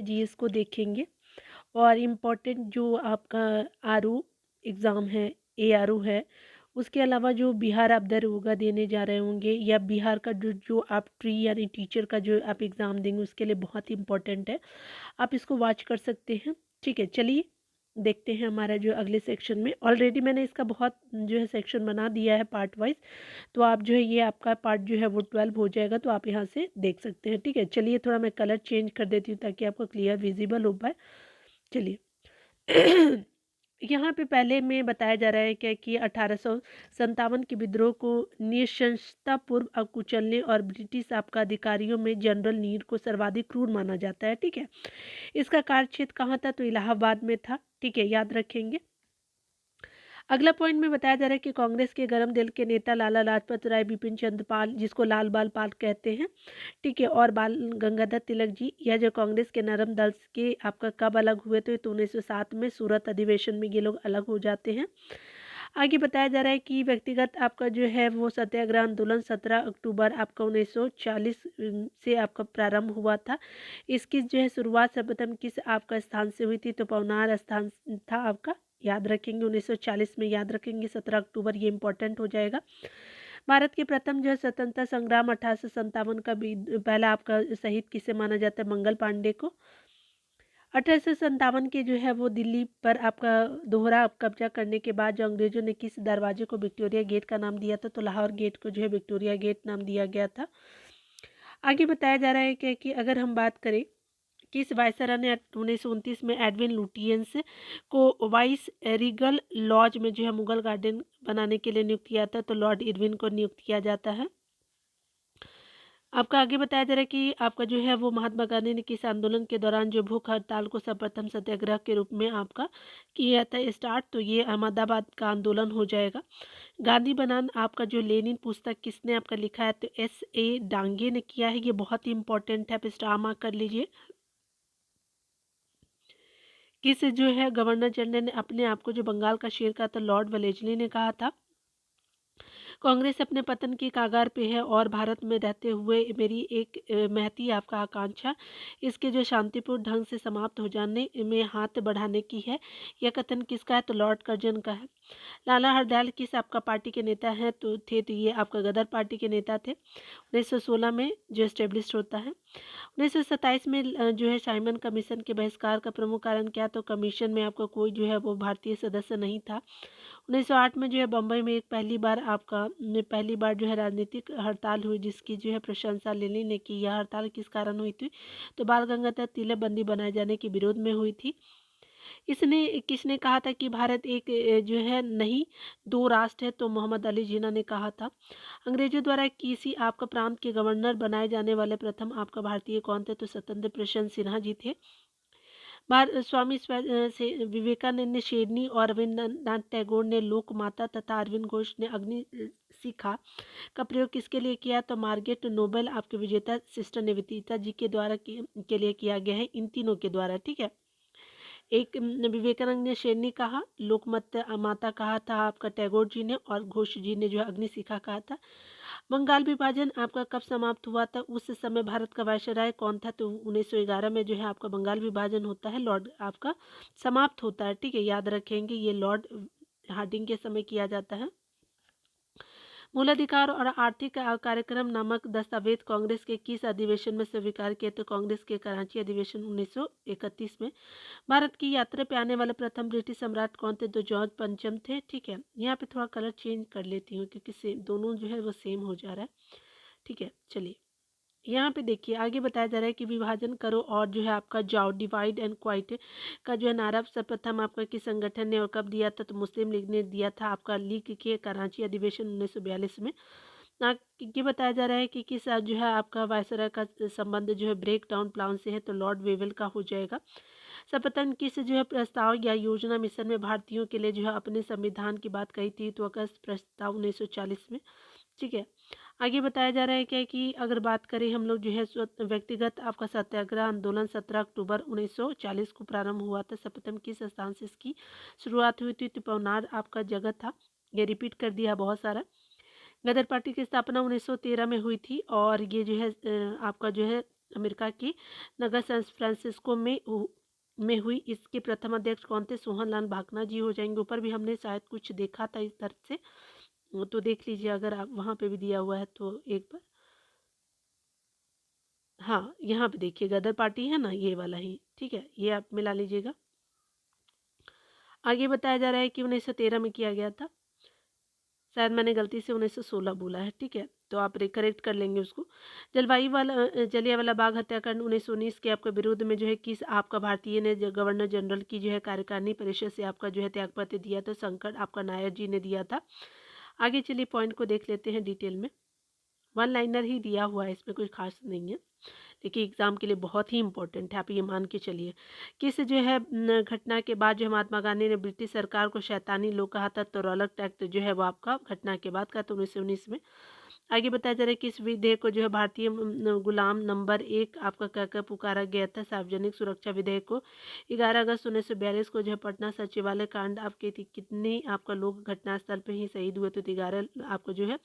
GS को देखेंगे और इम्पोर्टेंट जो आपका आरओ एग्ज़ाम है, एआरओ है, उसके अलावा जो बिहार आप दरोगा देने जा रहे होंगे या बिहार का जो जो आप ट्री यानी टीचर का जो आप एग्ज़ाम देंगे उसके लिए बहुत इम्पोर्टेंट है। आप इसको वॉच कर सकते हैं। ठीक है, चलिए देखते हैं हमारा जो अगले सेक्शन में। ऑलरेडी मैंने इसका बहुत जो है सेक्शन बना दिया है पार्ट वाइज़, तो आप जो है ये आपका पार्ट जो है वो 12 हो जाएगा, तो आप यहाँ से देख सकते हैं। ठीक है, चलिए थोड़ा मैं कलर चेंज कर देती हूँ ताकि आपको क्लियर विज़िबल हो पाए। चलिए यहाँ पे पहले में बताया जा रहा है क्या कि 1857 के विद्रोह को निशंसता पूर्व कुचलने और ब्रिटिश आपका अधिकारियों में जनरल नीर को सर्वाधिक क्रूर माना जाता है। ठीक है, इसका कार्यक्षेत्र कहाँ था? तो इलाहाबाद में था। ठीक है, याद रखेंगे। अगला पॉइंट में बताया जा रहा है कि कांग्रेस के गरम दिल के नेता लाला लाजपत राय, बिपिन चंद्र पाल, जिसको लाल बाल पाल कहते हैं, ठीक है, और बाल गंगाधर तिलक जी, यह जो कांग्रेस के नरम दल के आपका कब अलग हुए थे? तो 1907 में सूरत अधिवेशन में ये लोग अलग हो जाते हैं। आगे बताया जा रहा है कि व्यक्तिगत आपका जो है वो सत्याग्रह आंदोलन 17 अक्टूबर आपका 1940 से आपका प्रारंभ हुआ था। इसकी जो है शुरुआत सर्वप्रथम किस आपका स्थान से हुई थी? तो पवनार स्थान था आपका, याद रखेंगे 1940 में, याद रखेंगे 17 अक्टूबर, ये इंपॉर्टेंट हो जाएगा। भारत के प्रथम जो है स्वतंत्रता संग्राम 1857 का भी पहला आपका शहीद किसे माना जाता है? मंगल पांडे को। 1857 के जो है वो दिल्ली पर आपका दोहरा कब्जा करने के बाद जो अंग्रेजों ने किस दरवाजे को विक्टोरिया गेट का नाम दिया था? तो लाहौर गेट को जो है विक्टोरिया गेट नाम दिया गया था। आगे बताया जा रहा है कि अगर हम बात करें किस वायसराय ने 1929 में एडविन लुटियंस को वाइस रीगल लॉज में जो है मुगल गार्डन बनाने के लिए नियुक्त किया था? तो लॉर्ड इरविन को नियुक्त किया जाता है। आपका आगे बताया जा रहा है कि आपका जो है वो महात्मा गांधी ने किस आंदोलन के दौरान जो भूख हड़ताल को सर्वप्रथम सत्याग्रह के रूप में आपका किया था स्टार्ट? तो ये अहमदाबाद का आंदोलन हो जाएगा। गांधी बनाम आपका जो लेनिन पुस्तक किसने आपका लिखा है? तो S.A. डांगे ने किया है। ये बहुत ही इंपॉर्टेंट है, आप स्टार मार्क कर लीजिए। किस जो है गवर्नर जनरल ने अपने आप को जो बंगाल का शेर कहा था? लॉर्ड वेलेस्ली ने कहा था। कांग्रेस अपने पतन की कगार पे है और भारत में रहते हुए मेरी एक महती आपका आकांक्षा इसके जो शांतिपूर्ण ढंग से समाप्त हो जाने में हाथ बढ़ाने की है। यह कथन किसका है? तो लॉर्ड कर्जन का है। लाला हरदयाल किस आपका पार्टी के नेता हैं? तो ये आपका गदर पार्टी के नेता थे। 1916 में जो एस्टेब्लिश होता है। 1927 में जो है साइमन कमीशन के बहिष्कार का प्रमुख कारण क्या? तो कमीशन में आपका कोई जो है वो भारतीय सदस्य नहीं था। 1908 में जो है बम्बई में एक पहली बार जो है राजनीतिक हड़ताल हुई जिसकी जो है प्रशंसा लेनिन ने की। यह हड़ताल किस कारण हुई थी? तो बाल गंगाधर तिलक बंदी बनाए जाने के विरोध में हुई थी। इसने किसने कहा था कि भारत एक जो है नहीं दो राष्ट्र है? तो मोहम्मद अली जिन्ना ने कहा था। अंग्रेजों द्वारा किसी आपका प्रांत के गवर्नर बनाए जाने वाले प्रथम आपका भारतीय कौन थे? तो स्वतंत्र प्रसन्न सिन्हा जी थे। स्वामी से विवेकानंद ने शेरनी और रविन्द्रनाथ टैगोर ने लोकमाता तथा अरविंद घोष ने अग्नि शिखा का प्रयोग किसके लिए किया? तो मार्गरेट नोबेल आपके विजेता सिस्टर निवेदिता जी के द्वारा के लिए किया गया है, इन तीनों के द्वारा। ठीक है, एक विवेकानंद ने शेरनी कहा, लोकमाता माता कहा था आपका टैगोर जी ने, और घोष जी ने जो है अग्निशिखा कहा था। बंगाल विभाजन आपका कब समाप्त हुआ था? उस समय भारत का वायसराय कौन था? तो 1911 में जो है आपका बंगाल विभाजन होता है, लॉर्ड आपका समाप्त होता है। ठीक है, याद रखेंगे ये लॉर्ड हार्डिंग के समय किया जाता है। मूलाधिकार और आर्थिक कार्यक्रम नामक दस्तावेज कांग्रेस के किस अधिवेशन में स्वीकार किए? तो कांग्रेस के कराची अधिवेशन 1931 में। भारत की यात्रा पे आने वाले प्रथम ब्रिटिश सम्राट कौन थे? तो जॉर्ज पंचम थे। ठीक है, यहाँ पे थोड़ा कलर चेंज कर लेती हूँ क्योंकि सेम दोनों जो है वो सेम हो जा रहा है। ठीक है, चलिए यहाँ पे देखिए आगे बताया जा रहा है कि विभाजन करो और जो है आपका जाओ, डिवाइड एंड क्वाइट का जो है नारा सर्वप्रथम आपका किस संगठन ने और कब दिया था? तो मुस्लिम लीग ने दिया था आपका लीग के कराची अधिवेशन 1942 में। ना ये बताया जा रहा है कि किस जो है आपका वायसराय का संबंध जो है ब्रेक डाउन प्लान से है? तो लॉर्ड वेवेल का हो जाएगा। सर्वप्रथम किस जो है प्रस्ताव या योजना मिशन में भारतीयों के लिए जो है अपने संविधान की बात कही थी? तो अगस्त प्रस्ताव 1940 में। ठीक है, आगे बताया जा रहा है क्या कि अगर बात करें हम लोग जो है व्यक्तिगत आपका सत्याग्रह आंदोलन 17 अक्टूबर 1940 को प्रारंभ हुआ था। सर्वप्रथम किस स्थान से इसकी शुरुआत हुई थी? तो पवनार आपका जगह था। ये रिपीट कर दिया बहुत सारा। गदर पार्टी की स्थापना 1913 में हुई थी और ये जो है आपका जो है अमेरिका की नगर सैन फ्रांसिस्को में हुई। इसके प्रथम अध्यक्ष कौन थे? सोहनलाल भाकना जी हो जाएंगे। ऊपर भी हमने शायद कुछ देखा था इस तरह से, तो देख लीजिए अगर आप वहाँ पे भी दिया हुआ है तो एक बार। हाँ, यहाँ पे देखिए गदर पार्टी है ना, ये वाला ही, ठीक है, ये आप मिला लीजिएगा। आगे बताया जा रहा है कि 1913 में किया गया था। शायद मैंने गलती से 1916 बोला है, ठीक है, तो आप करेक्ट कर लेंगे उसको। जलियांवाला बाग हत्याकांड 1919 के आपके विरोध में जो है किस आपका भारतीय ने गवर्नर जनरल की जो है कार्यकारिणी परिषद से आपका जो है त्यागपत्र दिया था? शंकर आपका नायर जी ने दिया था। आगे चलिए पॉइंट को देख लेते हैं डिटेल में। वन लाइनर ही दिया हुआ है, इसमें कोई खास नहीं है, देखिए एग्जाम के लिए बहुत ही इंपॉर्टेंट है, आप ये मान के चलिए। किस जो है घटना के बाद जो है महात्मा गांधी ने ब्रिटिश सरकार को शैतानी लोग कहा था? तो रॉलक एक्ट जो है वो आपका घटना के बाद का, तो 1919 में। आगे बताया जा रहा है कि इस विधेयक को जो है भारतीय गुलाम नंबर 1 आपका कहकर पुकारा गया था? सार्वजनिक सुरक्षा विधेयक को 11 अगस्त 1942 को जो है पटना सचिवालय कांड आपके कितने आपका लोग घटनास्थल पे ही शहीद हुए? तो 11 आपको जो है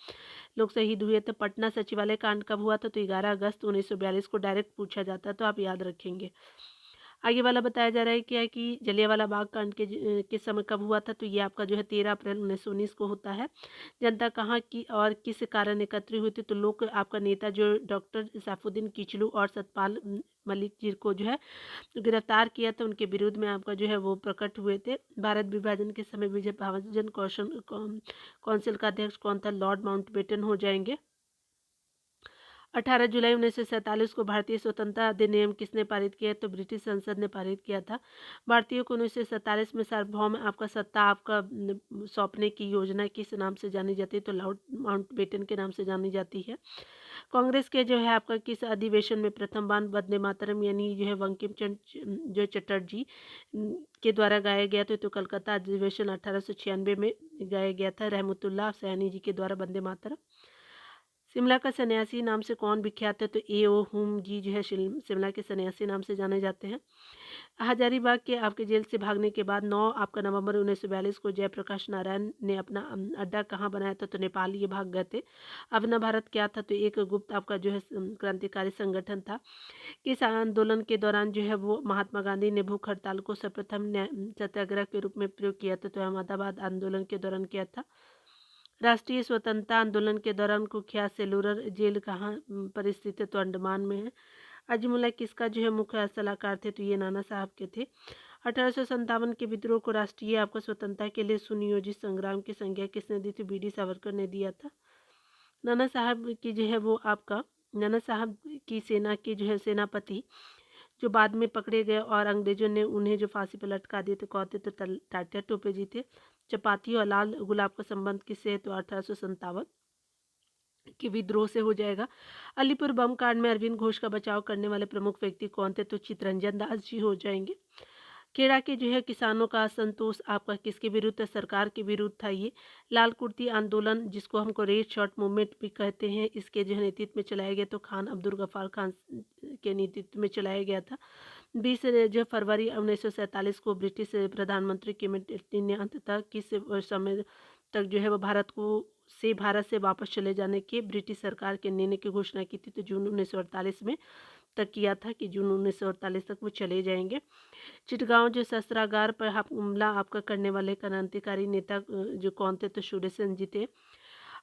लोग शहीद हुए थे। पटना सचिवालय कांड कब हुआ था? तो 11 अगस्त 1942 को डायरेक्ट पूछा जाता है, तो आप याद रखेंगे। आगे वाला बताया जा रहा है क्या कि जलियांवाला बाग कांड किस समय कब हुआ था? तो ये आपका जो है 13 अप्रैल 1919 को होता है। जनता कहाँ की और किस कारण एकत्रित हुई थी? तो लोग आपका नेता जो डॉक्टर सैफुद्दीन किचलू और सतपाल मलिक जी को जो है गिरफ्तार किया था, उनके विरोध में आपका जो है वो प्रकट हुए थे। भारत विभाजन के समय विभाजन कौंसिल का अध्यक्ष कौन था? लॉर्ड माउंटबेटन हो जाएंगे। 18 जुलाई 1947 को भारतीय स्वतंत्रता अधिनियम किसने पारित किया? तो ब्रिटिश संसद ने पारित किया था। भारतीयों को 1947 में सार्वभौम आपका सत्ता आपका सौंपने की योजना किस नाम से जानी जाती है? तो लॉर्ड माउंटबेटन के नाम से जानी जाती है। कांग्रेस के जो है आपका किस अधिवेशन में प्रथम बार वंदे मातरम यानी जो है बंकिम चंद्र जो चटर्जी के द्वारा गाया गया था? तो कलकत्ता अधिवेशन 1896 में गाया गया था रहमतुल्लाह सैनी जी के द्वारा वंदे मातरम। शिमला का सन्यासी नाम से कौन विख्यात है? तो ए.ओ. हुम जी जो है शिमला के सन्यासी नाम से जाने जाते हैं। हजारीबाग के आपके जेल से भागने के बाद 9 आपका नवंबर 1942 को जयप्रकाश नारायण ने अपना अड्डा कहाँ बनाया था? तो नेपाल ये भाग गए थे। अब न भारत क्या था? तो एक गुप्त आपका जो है क्रांतिकारी संगठन था। किस आंदोलन के दौरान जो है वो महात्मा गांधी ने भूख हड़ताल को सर्वप्रथम सत्याग्रह के रूप में प्रयोग किया था? तो अहमदाबाद आंदोलन के दौरान किया था। राष्ट्रीय स्वतंत्रता आंदोलन के दौरान कुख्यात सेलूलर जेल कहाँ पर स्थित है? तो अंडमान में है। अजमुल्ला किसका जो है मुख्य सलाहकार थे? तो ये नाना साहब के थे। 1857 के विद्रोह को राष्ट्रीय आपका स्वतंत्रता के लिए सुनियोजित संग्राम की संज्ञा किसने दी थी? बी.डी. सावरकर ने दिया था। नाना साहब की जो है वो आपका नाना साहब की सेना के जो है सेनापति जो बाद में पकड़े गए और अंग्रेजों ने उन्हें जो फांसी पर लटका दिए थे कौन थे? तो तात्या टोपे जी थे। चपाती और लाल गुलाब का संबंध किससे है? तो 1857 के विद्रोह से हो जाएगा। अलीपुर बम कांड में अरविंद घोष का बचाव करने वाले प्रमुख व्यक्ति कौन थे? तो चितरंजन दास जी हो जाएंगे। खेड़ा के जो है किसानों का असंतोष आपका किसके विरुद्ध? सरकार के विरुद्ध था। ये लाल कुर्ती आंदोलन जिसको हमको रेड शॉर्ट मूवमेंट भी कहते हैं, इसके जो है नेतृत्व में चलाया गया तो खान अब्दुल गफ्फार खान के नेतृत्व में चलाया गया था। 20 जो फरवरी 1947 को ब्रिटिश प्रधानमंत्री किमेटी ने अंततः किस समय तक जो है वो भारत से वापस चले जाने के ब्रिटिश सरकार के निर्णय की घोषणा की थी? तो जून 1948 में तक किया था कि जून 1948 तक वो चले जाएंगे। चिटगांव जो शस्त्रागार पर हमला आपका करने वाले क्रांतिकारी नेता जो कौन थे? तो सूर्यसेन जी थे।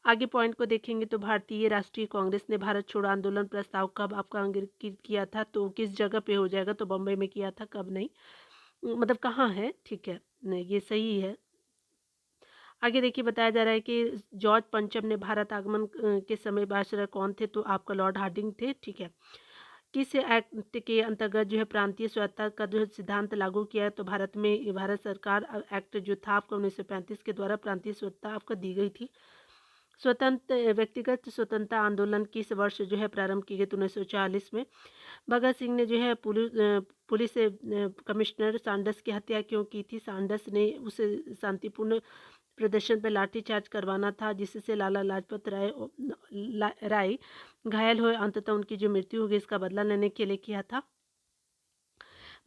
आगे पॉइंट को देखेंगे तो भारतीय राष्ट्रीय कांग्रेस ने भारत छोड़ो आंदोलन प्रस्ताव कब आपका अंगीकृत किया था? तो किस जगह पे हो जाएगा? तो बम्बई में किया था। कब नहीं, मतलब कहाँ है, ठीक है, नहीं ये सही है। आगे देखिए बताया जा रहा है कि जॉर्ज पंचम ने भारत आगमन के समय बादशाह कौन थे? तो आपका लॉर्ड हार्डिंग थे, ठीक है। किस एक्ट के अंतर्गत जो है प्रांतीय स्वतंत्रता का जो सिद्धांत लागू किया है? तो भारत में भारत सरकार एक्ट जो था आपका 1935 के द्वारा प्रांतीय स्वतंत्रता आपको दी गई थी। व्यक्तिगत स्वतंत्रता आंदोलन किस वर्ष जो है प्रारंभ की गई? तो 1940 में। भगत सिंह ने जो है पुलिस कमिश्नर सांडस की हत्या क्यों की थी? सांडस ने उसे शांतिपूर्ण प्रदर्शन पर लाठीचार्ज करवाना था जिससे लाला लाजपत राय घायल हुए, अंततः उनकी जो मृत्यु हो गई, इसका बदला लेने के लिए किया था।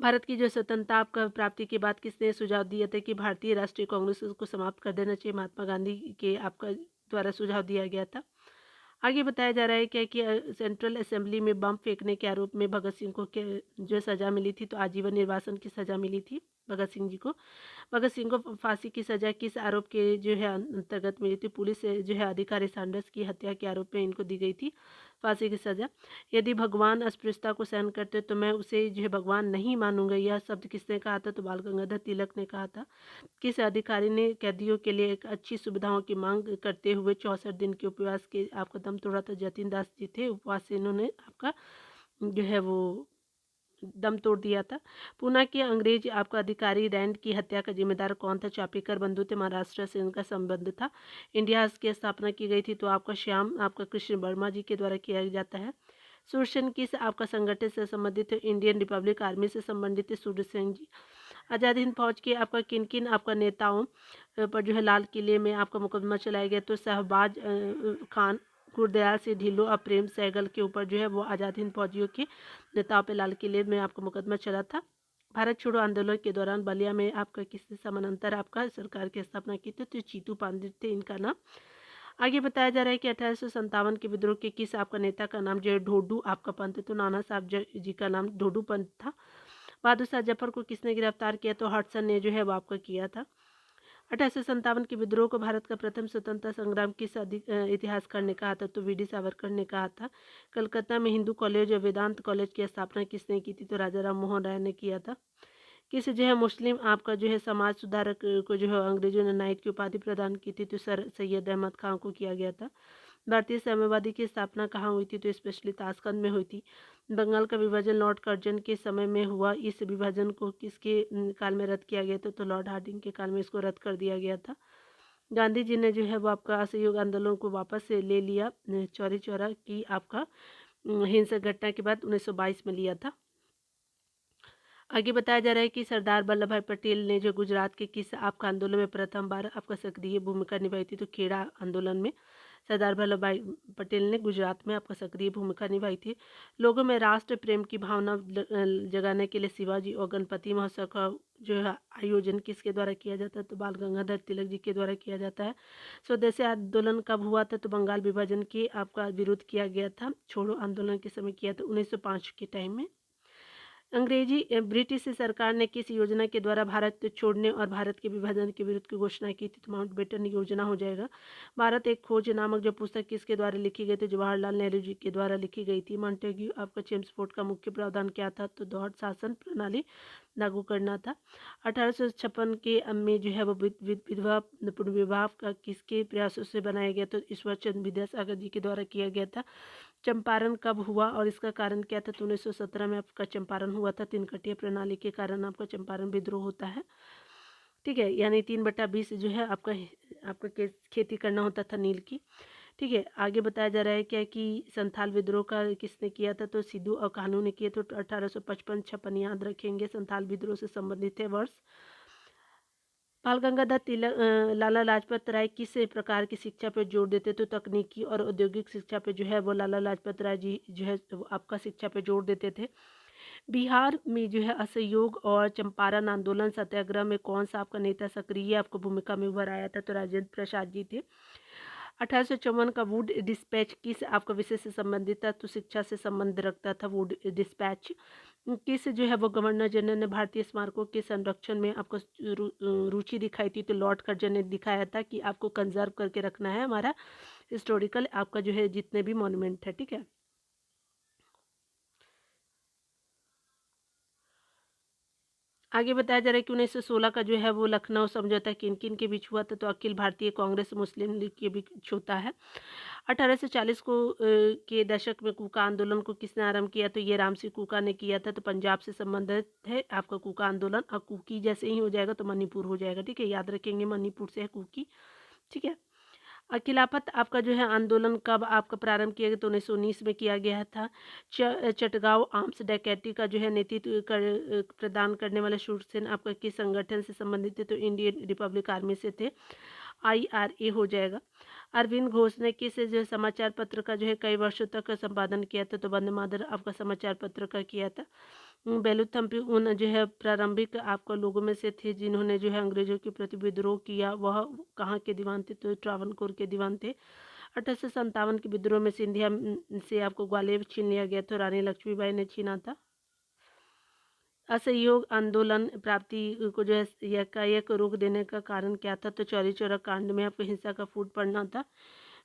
भारत की जो स्वतंत्रता आपका प्राप्ति के बाद किसने सुझाव दिया था कि भारतीय राष्ट्रीय कांग्रेस को समाप्त कर देना चाहिए? महात्मा गांधी के आपका द्वारा सुझाव दिया गया था। आगे बताया जा रहा है क्या कि सेंट्रल असेंबली में बम फेंकने के आरोप में भगत सिंह को जो सज़ा मिली थी, तो आजीवन निर्वासन की सज़ा मिली थी भगत सिंह जी को। भगत सिंह को फांसी की सज़ा किस आरोप के जो है अंतर्गत मिली थी? पुलिस से जो है अधिकारी सैंडर्स की हत्या के आरोप में इनको दी गई थी फांसी की सज़ा। यदि भगवान अस्पृश्यता को सहन करते तो मैं उसे जो है भगवान नहीं मानूंगा, यह शब्द किसने कहा था? तो बाल गंगाधर तिलक ने कहा था। किस अधिकारी ने कैदियों के लिए एक अच्छी सुविधाओं की मांग करते हुए 64 दिन के उपवास के आपका दम तोड़ा था? जतिन दास जी थे, उपवास से इन्होंने आपका जो है वो दम तोड़ दिया था। पूना के अंग्रेज आपका अधिकारी रैंड की हत्या का जिम्मेदार कौन था? चापीकर बंधु थे, महाराष्ट्र से इनका संबंध था। इंडिया हाउस की स्थापना की गई थी, तो आपका श्याम आपका कृष्ण वर्मा जी के द्वारा किया जाता है। सूर्यसेन किस आपका संगठन से संबंधित है? इंडियन रिपब्लिक आर्मी से संबंधित है सूर्यसेन जी। आज़ाद हिंद फौज के आपका किन किन आपका नेताओं पर जो है लाल किले में आपका मुकदमा चलाया गया? तो शहबाज खान, गुरदयाल सिंह ढिल्लों और प्रेम सहगल के ऊपर जो है वो आज़ाद हिंद फौजियों के नेताओं पे लाल किले में आपका मुकदमा चला था। भारत छोड़ो आंदोलन के दौरान बलिया में आपका किसने समानांतर आपका सरकार की स्थापना की थी? तो चीतू पांडित थे इनका नाम। आगे बताया जा रहा है कि 1857 के विद्रोह के किस आपका नेता का नाम जो है ढोडू आपका पंथ, तो नाना साहब जी का नाम ढोडू पंथ था। बहादुर शाह जफर को किसने गिरफ्तार किया? तो हडसन ने जो है वो आपका किया था। 1857 के विद्रोह को भारत का प्रथम स्वतंत्रता संग्राम किस इतिहासकार ने कहा था? तो वी डी सावरकर ने कहा था। कलकत्ता में हिंदू कॉलेज और वेदांत कॉलेज की स्थापना किसने की थी? तो राजा राम मोहन राय ने किया था। किस जो है मुस्लिम आपका जो है समाज सुधारक को जो है अंग्रेजों ने नाइट की उपाधि प्रदान की थी? तो सर सैयद अहमद खान को किया गया था। भारतीय साम्यवादी की स्थापना कहाँ हुई थी? तो स्पेशली ताशकंद में हुई थी। बंगाल का विभाजन लॉर्ड कर्जन के समय में हुआ। इस विभाजन को किसके काल में रद्द किया गया था? तो लॉर्ड हार्डिंग के काल में इसको रद्द कर दिया गया था। गांधी जी ने जो है वो आपका असहयोग आंदोलन को वापस से ले लिया चौरी चौरा की आपका हिंसक घटना के बाद 1922 में लिया था। आगे बताया जा रहा है कि सरदार वल्लभ भाई पटेल ने जो गुजरात के किस आपका आंदोलन में प्रथम बार आपका सक्रिय भूमिका निभाई थी? तो खेड़ा आंदोलन में सरदार वल्लभ भाई पटेल ने गुजरात में आपका सक्रिय भूमिका निभाई थी। लोगों में राष्ट्र प्रेम की भावना जगाने के लिए शिवाजी और गणपति महोत्सव का जो है आयोजन किसके द्वारा किया जाता है? तो बाल गंगाधर तिलक जी के द्वारा किया जाता है। स्वदेशी आंदोलन कब हुआ था? तो बंगाल विभाजन के आपका विरोध किया गया था, छोड़ो आंदोलन के समय किया था 1905 के टाइम में। ब्रिटिश सरकार ने किस योजना के द्वारा भारत छोड़ने और भारत के विभाजन के विरुद्ध की घोषणा की थी? तो माउंटबेटन योजना हो जाएगा। भारत एक खोज नामक जो पुस्तक किसके द्वारा लिखी गई थी? जवाहरलाल नेहरू जी के द्वारा लिखी गई थी। मॉन्टेग्यू आपका चेम्सफोर्ड का मुख्य प्रावधान क्या था? तो दोहरा शासन प्रणाली लागू करना था। 1856 के में जो है वो विधवा पुनर्विवाह का किसके प्रयासों से बनाया गया? तो ईश्वर चंद्र विद्यासागर जी के द्वारा किया गया था। चंपारण कब हुआ और इसका कारण क्या था? तो 1917 में आपका चंपारण हुआ था। 3 कटिया प्रणाली के कारण आपका चंपारण विद्रोह होता है। ठीक है, यानी 3/20 जो है आपका आपका खेती करना होता था नील की। ठीक है, आगे बताया जा रहा है क्या कि संथाल विद्रोह का किसने किया था? तो सिद्धू और कान्हू ने किया। तो 1855-56 याद रखेंगे, संथाल विद्रोह से संबंधित है वर्ष। बाल गंगाधर तिलक लाला लाजपत राय किस प्रकार की शिक्षा पर जोर देते? तो तकनीकी और औद्योगिक शिक्षा पे जो है वो लाला लाजपत राय जी जो है वो आपका शिक्षा पे जोर देते थे। बिहार में जो है असहयोग और चंपारण आंदोलन सत्याग्रह में कौन सा आपका नेता सक्रिय आपको भूमिका में उभर आया था? तो राजेंद्र प्रसाद जी थे। 1854 का वुड डिस्पैच किस आपका विषय से संबंधित था? तो शिक्षा से संबंध रखता था वुड डिस्पैच। किस जो है वो गवर्नर जनरल ने भारतीय स्मारकों के संरक्षण में आपको रुचि दिखाई थी? तो लॉर्ड कर्जन ने दिखाया था कि आपको कंजर्व करके रखना है हमारा हिस्टोरिकल आपका जो है जितने भी मॉन्यूमेंट है। ठीक है, आगे बताया जा रहा है कि 1916 का जो है वो लखनऊ समझौता किन किन के बीच हुआ था? तो अखिल भारतीय कांग्रेस मुस्लिम लीग के बीच होता है। 1840 को के दशक में कूका आंदोलन को किसने आरंभ किया? तो ये रामसिंह कूका ने किया था। तो पंजाब से संबंधित है आपका कूका आंदोलन। और कुकी जैसे ही हो जाएगा तो मणिपुर हो जाएगा। ठीक है, याद रखेंगे मणिपुर से है कुकी। ठीक है, खिलाफत आपका जो है आंदोलन कब आपका प्रारंभ किया गया? तो 1919 में किया गया था। चटगांव आर्म्स डकैती का जो है नेतृत्व प्रदान करने वाले शूरसेन आपका किस संगठन से संबंधित थे? तो इंडियन रिपब्लिक आर्मी से थे। IRA हो जाएगा। अरविंद घोष ने किस जो है समाचार पत्र का जो है कई वर्षों तक संपादन किया था? तो वंदे मातरम आपका समाचार पत्र का किया था। बेलूथम्पी उन जो है प्रारंभिक आपका लोगों में से थे जिन्होंने जो है अंग्रेजों के प्रति विद्रोह किया। वह कहाँ के दीवान थे? तो ट्रावनकोर के दीवान थे। 1857 के विद्रोह में सिंधिया से आपको ग्वालियर छीन लिया गया था, रानी लक्ष्मीबाई ने छीना था। असहयोग आंदोलन प्राप्ति को जो है एकाएक रोक देने का कारण क्या था? तो चौरी चौरा कांड में आपको हिंसा का फूट पड़ना था।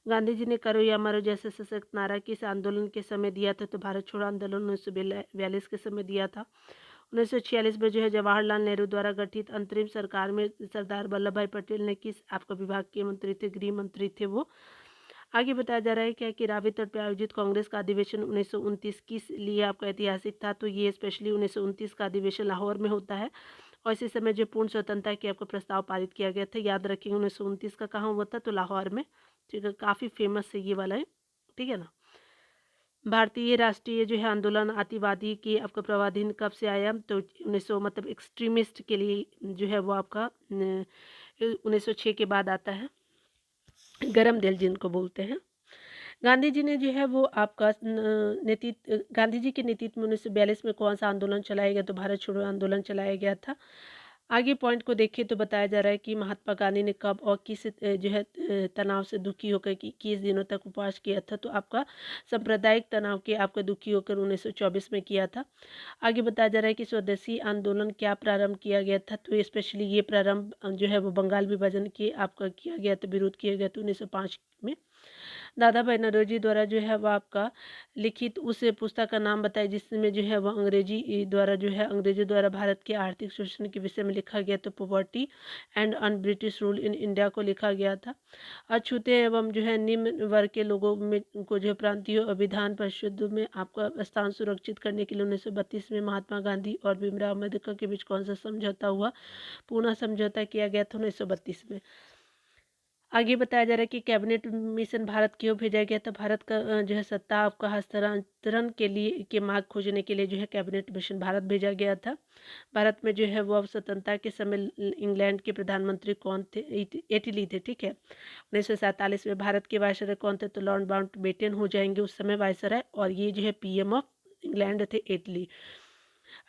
गांधी जी ने करो या मरो जैसे सशक्त नारा किस आंदोलन के समय दिया था? तो भारत छोड़ो आंदोलन 1942 के समय दिया था। 1946 में जो है जवाहरलाल नेहरू द्वारा गठित अंतरिम सरकार में सरदार वल्लभ भाई पटेल ने किस आपका विभाग के मंत्री थे? गृह मंत्री थे वो। आगे बताया जा रहा है क्या कि रावी तट पर आयोजित कांग्रेस का अधिवेशन 1929 किस लिए आपका ऐतिहासिक था? तो ये स्पेशली 1929 का अधिवेशन लाहौर में होता है और इसी समय जो पूर्ण स्वतंत्रता की आपको प्रस्ताव पारित किया गया था। याद रखेंगे 1929 का कहाँ हुआ था? तो लाहौर में। ठीक है, काफ़ी फेमस है ये वाला है, ठीक है ना। भारतीय राष्ट्रीय जो है आंदोलन अतिवादी के आपका प्रवाधीन कब से आया? तो 1900 मतलब एक्सट्रीमिस्ट के लिए जो है वो आपका 1906 के बाद आता है। गरम दिल जिनको बोलते हैं। गांधी जी ने जो है वो आपका गांधी जी के नेतृत्व में 1942 में कौन सा आंदोलन चलाया गया? तो भारत छोड़ो आंदोलन चलाया गया था। आगे पॉइंट को देखिए तो बताया जा रहा है कि महात्मा गांधी ने कब और किस जो है तनाव से दुखी होकर किस दिनों तक उपवास किया था? तो आपका सांप्रदायिक तनाव के आपका दुखी होकर 1924 में किया था। आगे बताया जा रहा है कि स्वदेशी आंदोलन क्या प्रारंभ किया गया था? तो स्पेशली ये प्रारंभ जो है वो बंगाल विभाजन के आपका किया गया था, विरोध किया गया था 1905 में। दादा भाई नौरोजी द्वारा जो है वह आपका लिखित उस पुस्तक का नाम बताए जिसमें जो है वह अंग्रेजी द्वारा जो है अंग्रेजों द्वारा भारत के आर्थिक शोषण के विषय में लिखा गया। तो poverty and un British rule in India को लिखा गया था। अछूते एवं जो है निम्न वर्ग के लोगों में को जो प्रांतीय विधान परिषद में आपका स्थान सुरक्षित करने के लिए 1932 में महात्मा गांधी और भीमराव अम्बेडकर के बीच कौन सा समझौता हुआ? पूना समझौता किया गया था 1932 में। आगे बताया जा रहा है कि कैबिनेट मिशन भारत क्यों भेजा गया था? भारत का जो है सत्ता आपका हस्तांतरण के लिए के मार्ग खोजने के लिए जो है कैबिनेट मिशन भारत भेजा गया था। भारत में जो है वो अब स्वतंत्रता के समय इंग्लैंड के प्रधानमंत्री कौन थे? इटली थे, ठीक है। 1947 में भारत के वायसराय कौन थे? तो लॉर्ड माउंटबेटन हो जाएंगे उस समय वायसराय, और ये जो है पीएम ऑफ इंग्लैंड थे इटली।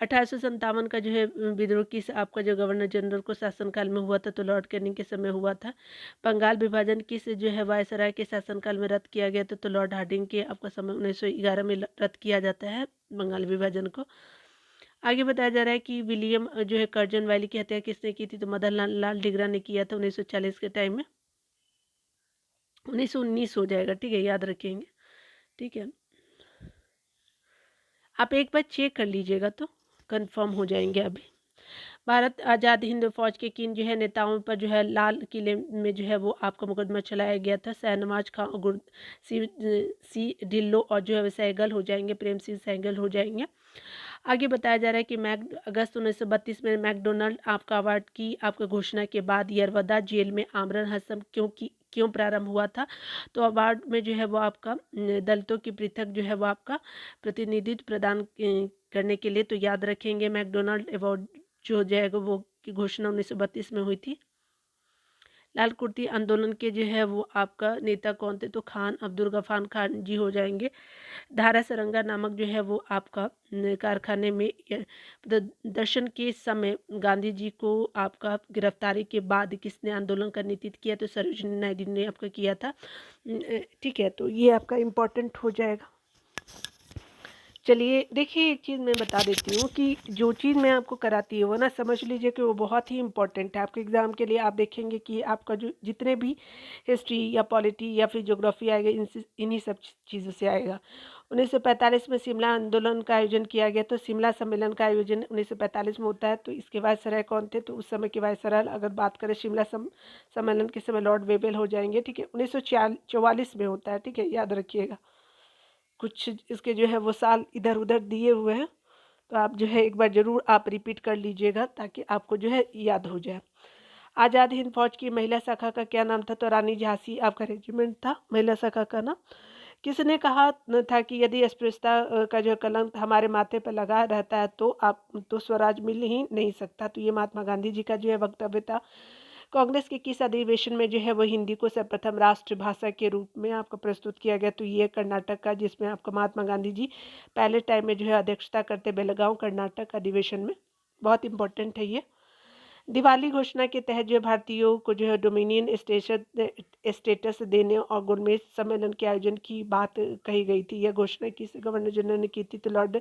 1857 का जो है विद्रोह किस आपका जो गवर्नर जनरल को शासनकाल में हुआ था? तो लॉर्ड कैनिंग के समय हुआ था। बंगाल विभाजन किस जो है वायसराय के शासनकाल में रद्द किया गया था? तो लॉर्ड हार्डिंग के आपका समय 1911 में रद्द किया जाता है बंगाल विभाजन को। आगे बताया जा रहा है कि विलियम जो है कर्जन वैली की हत्या किसने की थी? तो मदन लाल डिगरा ने किया था 1940 के टाइम में। 1919 हो जाएगा, ठीक है, याद रखेंगे, ठीक है। आप एक बार चेक कर लीजिएगा तो कंफर्म हो जाएंगे अभी। भारत आज़ाद हिंद फौज के किन जो है नेताओं पर जो है लाल किले में जो है वो आपका मुकदमा चलाया गया था? शहनवाज खां और सी ढिल्लो और जो है सहगल हो जाएंगे, प्रेम सिंह सहगल हो जाएंगे। आगे बताया जा रहा है कि अगस्त 1932 में मैकडोनाल्ड आपका अवार्ड की आपका घोषणा के बाद यरवदा जेल में आमरण हसन क्यों प्रारंभ हुआ था? तो अवार्ड में जो है वो आपका दलितों की पृथक जो है वो आपका प्रतिनिधित्व प्रदान करने के लिए। तो याद रखेंगे मैकडोनाल्ड अवार्ड जो हो जाएगा वो की घोषणा 1932 में हुई थी। लाल कुर्ती आंदोलन के जो है वो आपका नेता कौन थे? तो खान अब्दुल गफार खान जी हो जाएंगे। धारा सरंगा नामक जो है वो आपका कारखाने में प्रदर्शन के समय गांधी जी को आपका गिरफ्तारी के बाद किसने आंदोलन का नेतृत्व किया? तो सरोजिनी नायडू ने आपका किया था, ठीक है। तो ये आपका इम्पोर्टेंट हो जाएगा। चलिए देखिए, एक चीज़ मैं बता देती हूँ कि जो चीज़ मैं आपको कराती हूँ वो ना समझ लीजिए कि वो बहुत ही इम्पोर्टेंट है आपके एग्ज़ाम के लिए। आप देखेंगे कि आपका जो जितने भी हिस्ट्री या पॉलिटी या फिर ज्योग्राफी आएगा इन्हीं सब चीज़ों से आएगा। 1945 में शिमला आंदोलन का आयोजन किया गया। तो शिमला सम्मेलन का आयोजन 1945 में होता है। तो इसके वायसराय कौन थे? तो उस समय के वायसराय अगर बात करें शिमला सम्मेलन के समय लॉर्ड वेबल हो जाएंगे, ठीक है। 1944 में होता है, ठीक है, याद रखिएगा। कुछ इसके जो है वो साल इधर उधर दिए हुए हैं, तो आप जो है एक बार ज़रूर आप रिपीट कर लीजिएगा ताकि आपको जो है याद हो जाए। आज़ाद हिंद फौज की महिला शाखा का क्या नाम था? तो रानी झांसी आपका रेजिमेंट था महिला शाखा का नाम। किसने कहा था कि यदि अस्पृश्यता का जो कलंक हमारे माथे पर लगा रहता है तो स्वराज मिल ही नहीं सकता? तो ये महात्मा गांधी जी का जो है वक्तव्य था। कांग्रेस के किस अधिवेशन में जो है वो हिंदी को सर्वप्रथम राष्ट्रभाषा के रूप में आपको प्रस्तुत किया गया? तो ये कर्नाटक का, जिसमें आपका महात्मा गांधी जी पहले टाइम में जो है अध्यक्षता करते बेलगांव कर्नाटक अधिवेशन में। बहुत इंपॉर्टेंट है ये। दिवाली घोषणा के तहत जो है भारतीयों को जो है डोमिनियन स्टेटस देने और गोलमेज सम्मेलन के आयोजन की बात कही गई थी। यह घोषणा किस गवर्नर जनरल ने की थी? तो लॉर्ड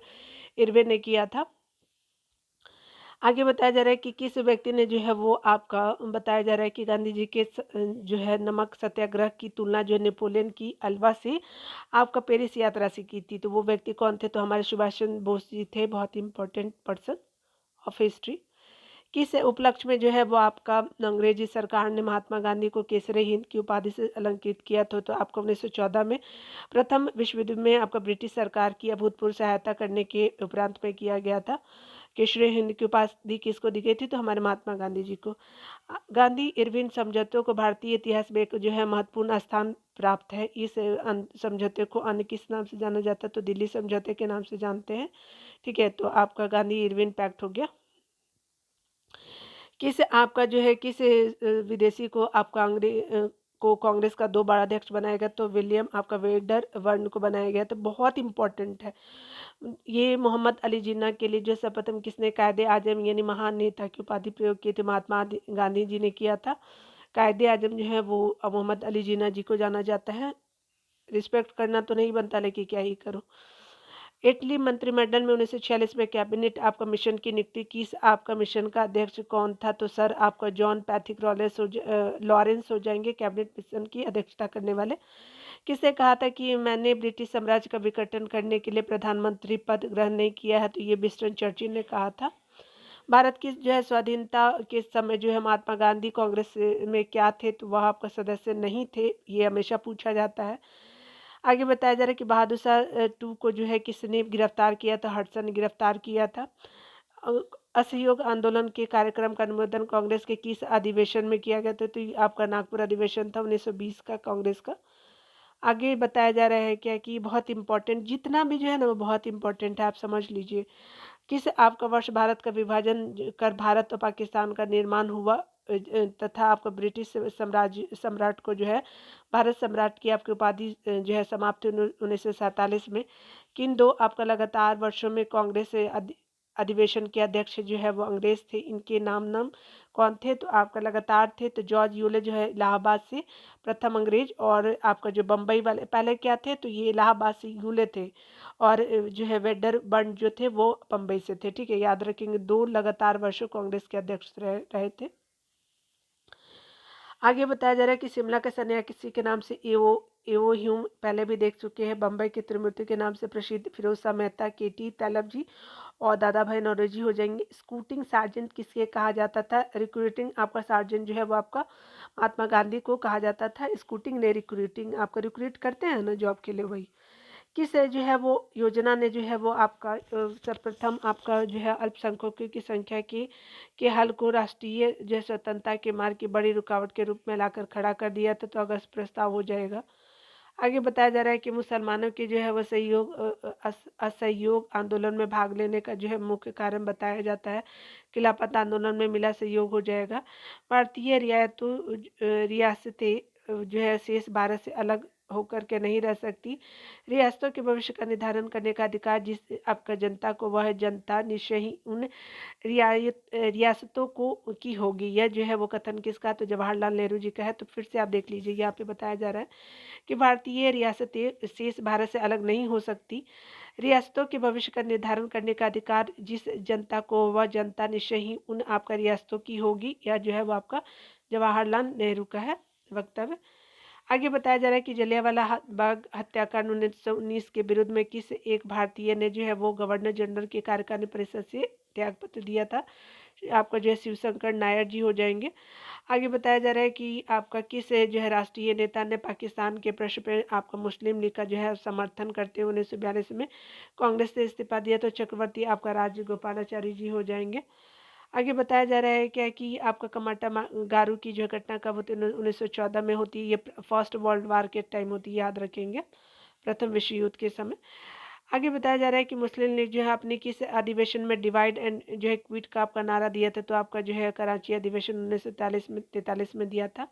इरविन ने किया था। आगे बताया जा रहा है कि किस व्यक्ति ने जो है वो आपका बताया जा रहा है कि गांधी जी के जो है नमक सत्याग्रह की तुलना जो है नेपोलियन की अल्वा से आपका पेरिस यात्रा से की थी। तो वो व्यक्ति कौन थे? तो हमारे सुभाष चंद्र बोस जी थे, बहुत इंपॉर्टेंट पर्सन ऑफ हिस्ट्री। किस उपलक्ष्य में जो है वो आपका अंग्रेजी सरकार ने महात्मा गांधी को केसरी हिंद की उपाधि से अलंकृत किया था? तो आपको 1914 में प्रथम विश्व युद्ध में आपका ब्रिटिश सरकार की अभूतपूर्व सहायता करने के उपरांत में किया गया था। केसरी हिंद की उपाधि किसको दी गई थी? तो हमारे महात्मा गांधी जी को। गांधी इरविन समझौतों को भारतीय इतिहास में एक जो है महत्वपूर्ण स्थान प्राप्त है। इस समझौते को अन्य किस नाम से जाना जाता है? तो दिल्ली समझौते के नाम से जानते हैं। ठीक है, तो आपका गांधी इरविन पैक्ट हो गया। किस आपका जो है किस विदेशी को आपका को कांग्रेस का 2 बार अध्यक्ष बनाया गया? तो विलियम आपका वेडर वर्न को बनाया गया। तो बहुत इंपॉर्टेंट है ये। मोहम्मद अली जिन्ना के लिए जो सर्वप्रथम किसने कायदे आजम यानी महान नेता की उपाधि प्रयोग की थी? महात्मा गांधी जी ने किया था। कायदे आजम जो है वो मोहम्मद अली जिन्ना जी को जाना जाता है। रिस्पेक्ट करना तो नहीं बनता, लेकिन क्या ही करो। इटली मंत्रिमंडल में 1946 में कैबिनेट आपका मिशन की नियुक्ति किस आपका मिशन का अध्यक्ष कौन था? तो सर आपका जॉन पैथिक लॉरेंस हो जाएंगे कैबिनेट मिशन की अध्यक्षता करने वाले। किसने कहा था कि मैंने ब्रिटिश साम्राज्य का विघटन करने के लिए प्रधानमंत्री पद ग्रहण नहीं किया है? तो ये विंस्टन चर्चिल ने कहा था। भारत की जो है स्वाधीनता के समय जो है महात्मा गांधी कांग्रेस में क्या थे? तो वह आपका सदस्य नहीं थे, ये हमेशा पूछा जाता है। आगे बताया जा रहा है कि बहादुर शाह 2 को जो है किसने गिरफ्तार किया था? हडसन ने गिरफ्तार किया था। असहयोग आंदोलन के कार्यक्रम का अनुमोदन कांग्रेस के किस अधिवेशन में किया गया था? तो ये आपका नागपुर अधिवेशन था 1920 का कांग्रेस का। आगे बताया जा रहा है क्या कि बहुत इंपॉर्टेंट, जितना भी जो है ना वो बहुत इंपॉर्टेंट है, आप समझ लीजिए। किस आपका वर्ष भारत का विभाजन कर भारत और पाकिस्तान का निर्माण हुआ तथा आपका ब्रिटिश सम्राट को जो है भारत सम्राट की आपकी उपाधि जो है समाप्त 1947 में? किन 2 आपका लगातार वर्षों में कांग्रेस अधिवेशन के अध्यक्ष जो है वो अंग्रेज थे? इनके नाम कौन थे? तो आपका लगातार थे तो जॉर्ज यूले जो है इलाहाबाद से प्रथम अंग्रेज, और आपका जो बम्बई वाले पहले क्या थे? तो ये इलाहाबाद से यूले थे, और जो है वेडर बर्न जो थे वो बम्बई से थे। ठीक है, याद रखेंगे 2 लगातार वर्षों कांग्रेस के अध्यक्ष रहे थे। आगे बताया जा रहा है कि शिमला का सन्यासी के नाम से एओ ह्यूम पहले भी देख चुके हैं। बम्बई के त्रिमूर्ति के नाम से प्रसिद्ध फिरोज शाह मेहता, केटी तैलब जी और दादा भाई नौरोजी हो जाएंगे। स्कूटिंग सार्जेंट किसके कहा जाता था? रिक्रूटिंग आपका सार्जेंट जो है वो आपका महात्मा गांधी को कहा जाता था। स्कूटिंग ने रिक्रूटिंग आपका रिक्रूट करते हैं ना जॉब के लिए, वही। किस जो है वो योजना ने जो है वो आपका सर्वप्रथम आपका जो है अल्पसंख्यकों की संख्या के हल को राष्ट्रीय जो है स्वतंत्रता के मार्ग की बड़ी रुकावट के रूप में लाकर खड़ा कर दिया था? तो अगस्त प्रस्ताव हो जाएगा। आगे बताया जा रहा है कि मुसलमानों की जो है वो असहयोग आंदोलन में भाग लेने का जो है मुख्य कारण बताया जाता है। खिलाफत आंदोलन में मिला सहयोग हो जाएगा। भारतीय रियासतें जो है शेष भारत से अलग होकर के नहीं रह सकती। रियासतों के भविष्य का निर्धारण करने का अधिकार जिस आपका जनता को, वह जनता निश्चय ही उन रियासतों को की होगी। यह जो है वो कथन किसका? तो जवाहरलाल नेहरू जी का है। तो फिर से आप देख लीजिए, यहाँ पे बताया जा रहा है कि भारतीय रियासतें शेष भारत से अलग नहीं हो सकती। रियासतों के भविष्य का निर्धारण करने का अधिकार जिस जनता को, वह जनता निश्चय ही उन आपका रियासतों की होगी। यह जो है वो आपका जवाहरलाल नेहरू का है वक्तव्य। आगे बताया जा रहा है कि जलियांवाला बाग हत्याकांड 1919 के विरुद्ध में किस एक भारतीय ने जो है वो गवर्नर जनरल के कार्यकारिणी परिषद से त्यागपत्र दिया था? आपका जो है शिवशंकर नायर जी हो जाएंगे। आगे बताया जा रहा है कि आपका किस जो है राष्ट्रीय नेता ने पाकिस्तान के प्रश्न पर आपका मुस्लिम लीग का जो है समर्थन करते हुए 1942 में कांग्रेस से इस्तीफा दिया? तो चक्रवर्ती आपका राजगोपालाचारी जी हो जाएंगे। आगे बताया जा रहा है क्या कि आपका कमाटा गारू की जो घटना कब होती है? 1914 में होती है। ये फर्स्ट वर्ल्ड वार के टाइम होती है, याद रखेंगे, प्रथम विश्व युद्ध के समय। आगे बताया जा रहा है कि मुस्लिम लीग जो है अपनी किस अधिवेशन में डिवाइड एंड जो है क्विट का आपका नारा दिया था? तो आपका जो है कराची अधिवेशन 1943 में दिया था।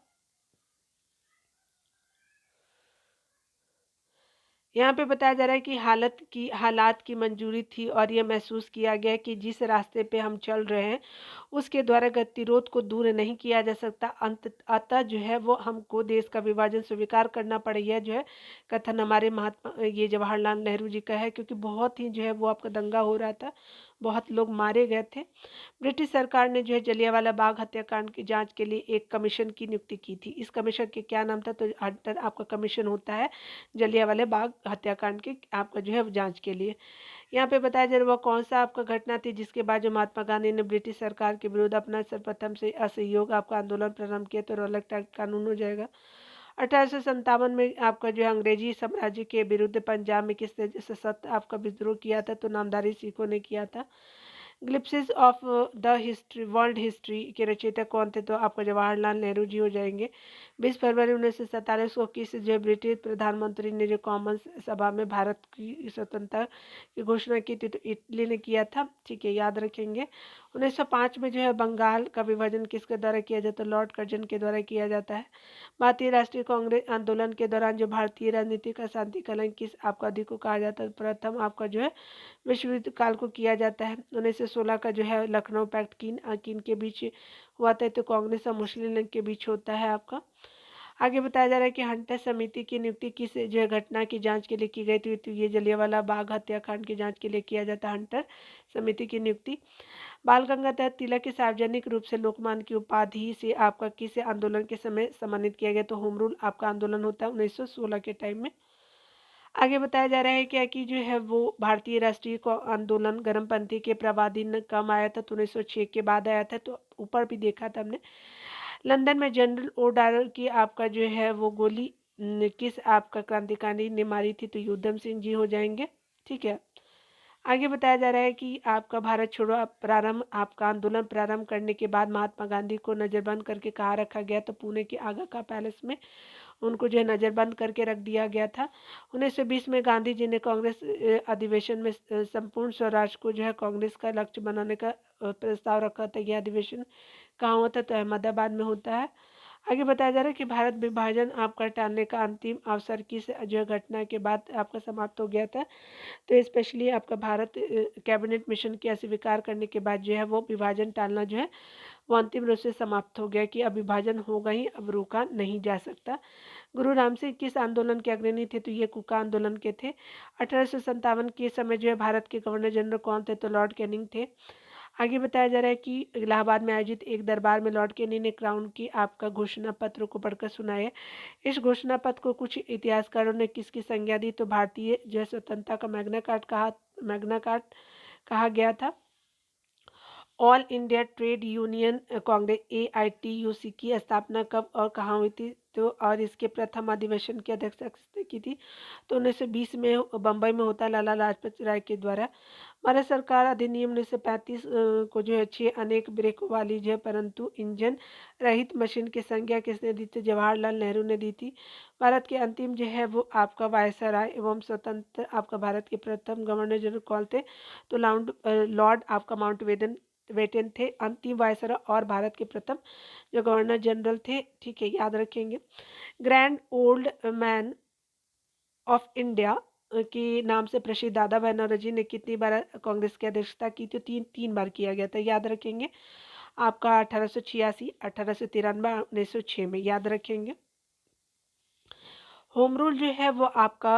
यहाँ पे बताया जा रहा है कि हालात की मंजूरी थी और ये महसूस किया गया कि जिस रास्ते पे हम चल रहे हैं उसके द्वारा गतिरोध को दूर नहीं किया जा सकता। अतः जो है वो हमको देश का विभाजन स्वीकार करना पड़ेगा। जो है कथन हमारे महात्मा ये जवाहरलाल नेहरू जी का है, क्योंकि बहुत ही जो है वो आपका दंगा हो रहा था, बहुत लोग मारे गए थे। ब्रिटिश सरकार ने जो है जलियांवाला बाग हत्याकांड की जांच के लिए एक कमीशन की नियुक्ति की थी। इस कमीशन के क्या नाम था? तो हंटर आपका कमीशन होता है जलियांवाला बाग हत्याकांड की आपका जो है जांच के लिए। यहाँ पे बताया जा रहा है वह कौन सा आपका घटना थी जिसके बाद जो महात्मा गांधी ने ब्रिटिश सरकार के विरुद्ध अपना सर्वप्रथम से असहयोग आपका आंदोलन प्रारंभ किया? तो रॉलेट एक्ट कानून हो जाएगा। 1857 में आपका जो है अंग्रेजी साम्राज्य के विरुद्ध पंजाब में किसने सशक्त आपका विद्रोह किया था? तो नामधारी सिखों ने किया था। Glimpses of the history world history के रचयिता कौन थे? तो आपका जवाहरलाल नेहरू जी हो जाएंगे। 20 फरवरी 1947 को किस जो ब्रिटिश प्रधानमंत्री ने जो कॉमन सभा में भारत की स्वतंत्रता की घोषणा की थी? तो इटली ने किया था। ठीक है, याद रखेंगे। 1905 में जो है बंगाल का विभाजन किसके द्वारा किया जाता है? लॉर्ड कर्जन के द्वारा किया जाता है। भारतीय राष्ट्रीय कांग्रेस आंदोलन के दौरान जो भारतीय राजनीति का शांतिकरण किस आपका अधिक को कहा जाता है? प्रथम आपका जो है विश्व युद्ध काल को किया जाता है। 1916 का जो है लखनऊ पैक्ट किन के बीच हुआ था? तो कांग्रेस और मुस्लिम लीग के बीच होता है आपका। आगे बताया जा रहा है कि हंटर समिति की नियुक्ति किस जो है घटना की जांच के लिए की गई थी? तो ये जलियांवाला बाग हत्याकांड की जांच के लिए किया जाता है हंटर समिति की नियुक्ति। बाल गंगाधर तिलक के सार्वजनिक रूप से लोकमान्य की उपाधि से आपका किस आंदोलन के समय सम्मानित किया गया? तो होम रूल आपका आंदोलन होता है 1916 के टाइम में। आगे बताया जा रहा है क्या कि जो है वो भारतीय राष्ट्रीय आंदोलन गर्मपंथी के प्रवादी कम आया था? तो 1906 के बाद आया था। तो ऊपर भी देखा था हमने। लंदन में जनरल ओडार की आपका जो है वो गोली किस आपका क्रांतिकारी ने मारी थी? तो उधम सिंह जी हो जाएंगे। ठीक है, आगे बताया जा रहा है कि आपका भारत छोड़ो प्रारंभ आपका आंदोलन प्रारंभ करने के बाद महात्मा गांधी को नजरबंद करके कहाँ रखा गया? तो पुणे के आगा का पैलेस में उनको जो है नज़रबंद करके रख दिया गया था। 1920 में गांधी जी ने कांग्रेस अधिवेशन में संपूर्ण स्वराज को जो है कांग्रेस का लक्ष्य बनाने का प्रस्ताव रखा था। यह अधिवेशन कहाँ होता है? तो अहमदाबाद में होता है। आगे बताया जा रहा है कि भारत विभाजन आपका टालने का अंतिम अवसर किस जो है घटना के बाद आपका समाप्त हो गया था? तो स्पेशली आपका भारत कैबिनेट मिशन के अस्वीकार करने के बाद जो है वो विभाजन टालना जो है वो अंतिम रूप से समाप्त हो गया कि अब विभाजन होगा ही, अब रोका नहीं जा सकता। गुरु राम सिंह किस आंदोलन के अग्रणी थे? तो ये कुका आंदोलन के थे। 1857 के समय जो है भारत के गवर्नर जनरल कौन थे? तो लॉर्ड कैनिंग थे। आगे बताया जा रहा है कि इलाहाबाद में आयोजित एक दरबार में लॉर्ड कैनिंग ने क्राउन की आपका घोषणा पत्र को पढ़कर सुनाया। इस घोषणा पत्र को कुछ इतिहासकारों ने किसकी संज्ञा दी? तो भारतीय जो है स्वतंत्रता का मैग्ना कार्ट कहा गया था। All India trade union Congress AITUC की स्थापना कब और कहाँ हुई थी? तो और इसके प्रथम अधिवेशन की अध्यक्षता किसने की थी? तो 1920 में बम्बई में होता लाला लाजपत राय के द्वारा। भारत सरकार अधिनियम 1935 को जो है 6 अनेक ब्रेक वाली जो है परंतु इंजन रहित मशीन की संज्ञा किसने दी थी? जवाहरलाल नेहरू ने दी थी। भारत के अंतिम जो है वो आपका वायसराय एवं स्वतंत्र आपका भारत के प्रथम गवर्नर जनरल कौन थे? तो लॉर्ड आपका माउंटबेटन वेटेन थे अंतिम वायसराय और भारत के प्रथम जो गवर्नर जनरल थे। ठीक है, याद रखेंगे। Grand old man of India के नाम से प्रसिद्ध दादा भाई नौरोजी ने कितनी बार कांग्रेस की अध्यक्षता की? तो तीन बार किया गया था, याद रखेंगे। आपका 1886, 1893, 1906 में, याद रखेंगे। होम रूल जो है वो आपका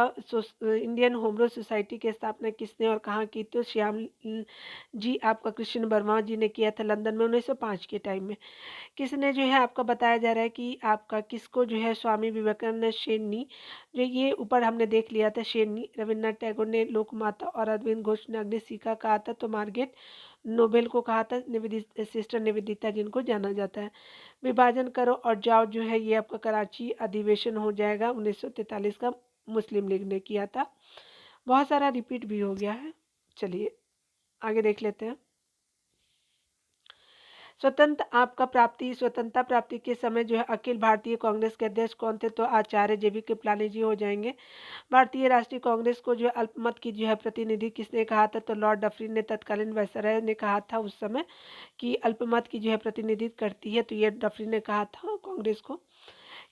इंडियन होम रूल सोसाइटी की स्थापना किसने और कहाँ की? तो श्याम जी आपका कृष्ण वर्मा जी ने किया था लंदन में 1905 के टाइम में। किसने जो है आपका बताया जा रहा है कि आपका किसको जो है स्वामी विवेकानंद शेरनी जो ये ऊपर हमने देख लिया था शेरनी रविन्द्रनाथ टैगोर ने लोकमाता और अरविंद घोष ने अग्निशिखा कहा था। तो मार्गरेट नोबेल को कहा था सिस्टर निवेदिता जिनको जाना जाता है। विभाजन करो और जाओ जो है ये आपका कराची अधिवेशन हो जाएगा 1943 का, मुस्लिम लीग ने किया था। बहुत सारा रिपीट भी हो गया है। चलिए आगे देख लेते हैं। स्वतंत्रता प्राप्ति के समय जो है अखिल भारतीय कांग्रेस के अध्यक्ष कौन थे? तो आचार्य JB कृपलानी जी हो जाएंगे। भारतीय राष्ट्रीय कांग्रेस को जो है अल्पमत की जो है प्रतिनिधि किसने कहा था? तो लॉर्ड डफरिन ने तत्कालीन वायसराय ने कहा था उस समय कि अल्पमत की जो है प्रतिनिधित्व करती है। तो ये डफरिन ने कहा था कांग्रेस को।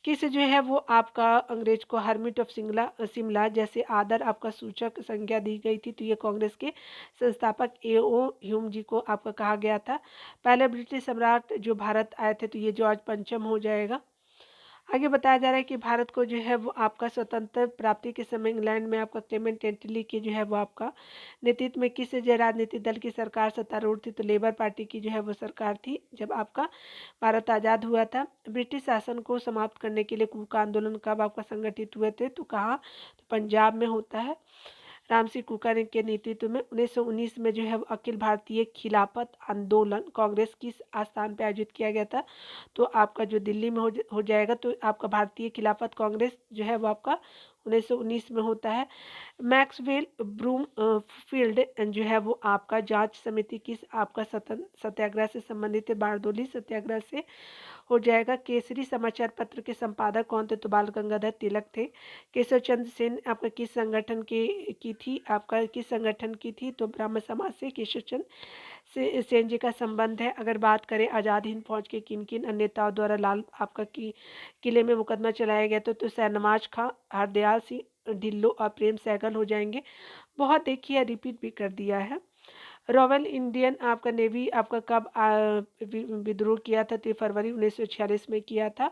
किस जो है वो आपका अंग्रेज को हर्मिट ऑफ शिमला शिमला जैसे आदर आपका सूचक संज्ञा दी गई थी, तो ये कांग्रेस के संस्थापक ए.ओ. ह्यूम जी को आपका कहा गया था। पहले ब्रिटिश सम्राट जो भारत आए थे, तो ये जॉर्ज पंचम हो जाएगा। आगे बताया जा रहा है कि भारत को जो है वो आपका स्वतंत्र प्राप्ति के समय इंग्लैंड में आपका क्लेमेंट एटली की जो है वो आपका नेतृत्व में किस जो राजनीतिक दल की सरकार सत्तारूढ़ थी, तो लेबर पार्टी की जो है वो सरकार थी जब आपका भारत आज़ाद हुआ था। ब्रिटिश शासन को समाप्त करने के लिए कूका आंदोलन कब आपका संगठित हुए थे, तो कहाँ, तो पंजाब में होता है राम सिंह कुका के नेतृत्व में। 1919 में जो है अखिल भारतीय खिलाफत आंदोलन कांग्रेस किस स्थान पर आयोजित किया गया था, तो आपका जो दिल्ली में हो जाएगा, तो आपका भारतीय खिलाफत कांग्रेस जो है वो आपका 1919 में होता है। मैक्सवेल ब्रूम फील्ड जो है वो आपका जांच समिति किस आपका सत्याग्रह से संबंधित है, बारदोली सत्याग्रह से हो जाएगा। केसरी समाचार पत्र के संपादक कौन थे, तो बाल गंगाधर तिलक थे। केशव चंद्र सेन आपका किस संगठन की थी, आपका किस संगठन की थी, तो ब्राह्मण समाज से केशव चंद्र से सेन जी का संबंध है। अगर बात करें आज़ाद हिंद फौज के किन किन अन्य नेताओं द्वारा लाल आपका किले में मुकदमा चलाया गया तो शहनवाज खां, हरदयाल सिंह ढिल्लो और प्रेम सहगल हो जाएंगे। बहुत देखिए रिपीट भी कर दिया है। रॉयल इंडियन आपका नेवी आपका कब विद्रोह किया था, तो फरवरी 1946 में किया था,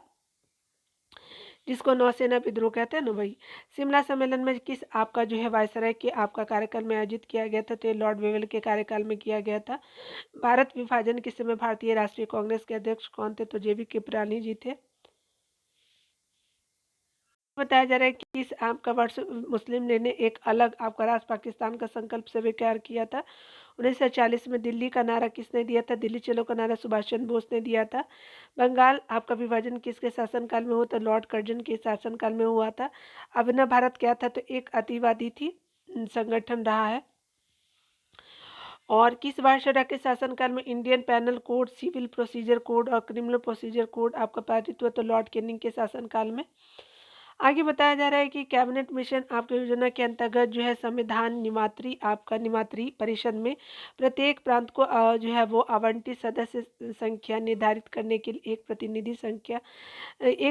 जिसको नौसेना विद्रोह कहते हैं ना वही। शिमला सम्मेलन में किस आपका जो है वायसराय के आपका कार्यकाल में आयोजित किया गया था, तो लॉर्ड वेवेल के कार्यकाल में किया गया था। भारत विभाजन के समय भारतीय राष्ट्रीय कांग्रेस के अध्यक्ष कौन थे, तो जेबी कृपलानी जी थे। बताया जा रहा है कि इस आपका वर्ष मुस्लिम लीग ने एक अलग आपका राष्ट्र पाकिस्तान का संकल्प स्वीकार किया था। 1940 में दिल्ली का नारा किसने दिया था, दिल्ली चलो का नारा सुभाष चंद्र बोस ने दिया था। बंगाल आपका विभाजन किसके शासनकाल में हुआ था, लॉर्ड कर्जन के शासनकाल में हुआ था। अभिनव भारत क्या था, तो एक अतिवादी थी संगठन रहा है। और किस वायसराय के शासनकाल में Indian penal code, civil procedure code और क्रिमिनल प्रोसीजर कोड आपका पारित हुआ, तो लॉर्ड कैनिंग के शासनकाल में। आगे बताया जा रहा है कि कैबिनेट मिशन आपकी योजना के अंतर्गत जो है संविधान निमात्री आपका निमात्री परिषद में प्रत्येक प्रांत को जो है वो आवंटित सदस्य संख्या निर्धारित करने के लिए एक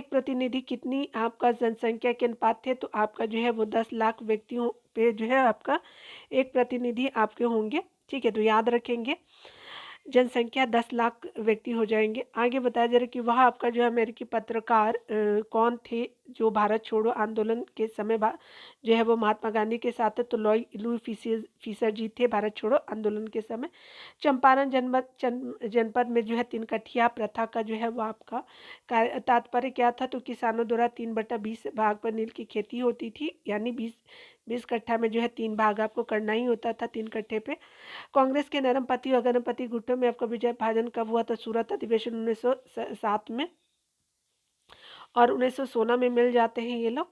प्रतिनिधि कितनी आपका जनसंख्या के अनुपात थे, तो आपका जो है वो 10 लाख व्यक्तियों पे जो है आपका एक प्रतिनिधि आपके होंगे। ठीक है, तो याद रखेंगे जनसंख्या 10 लाख व्यक्ति हो जाएंगे। आगे बताया जा रहा है कि वह आपका जो अमेरिकी पत्रकार कौन थे जो भारत छोड़ो आंदोलन के समय जो है वो महात्मा गांधी के साथ है, तो लुई फीसर जी थे भारत छोड़ो आंदोलन के समय। चंपारण जनपद में जो है 3 कठिया प्रथा का जो है वो आपका तात्पर्य क्या था, तो किसानों द्वारा 3/20 भाग पर नील की खेती होती थी, यानी 20 कट्ठा में जो है 3 भाग आपको करना ही होता था 3 कट्ठे पे। कांग्रेस के नरमपति और गणपति गुटों में आपका विजय भाजन कब हुआ था, सूरत अधिवेशन 1907 में, और 1916 में मिल जाते हैं ये लोग।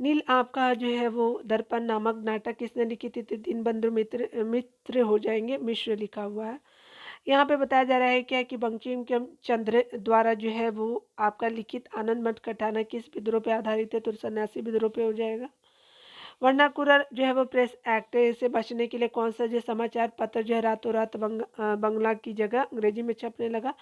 नील आपका जो है वो दर्पण नामक नाटक किसने लिखी थी, दीनबंधु मित्र मित्र हो जाएंगे, मिश्र लिखा हुआ है। यहाँ पे बताया जा रहा है क्या कि बंकिम चंद्र द्वारा जो है वो आपका लिखित आनंद मठ कटाना किस विद्रोह पे आधारित है, तो सन्यासी विद्रोह पे हो जाएगा। वर्नाकुलर जो है वो प्रेस एक्ट से बचने के लिए कौन सा जो समाचार पत्र जो है रातों रात बंगला की जगह अंग्रेजी में छपने लगा,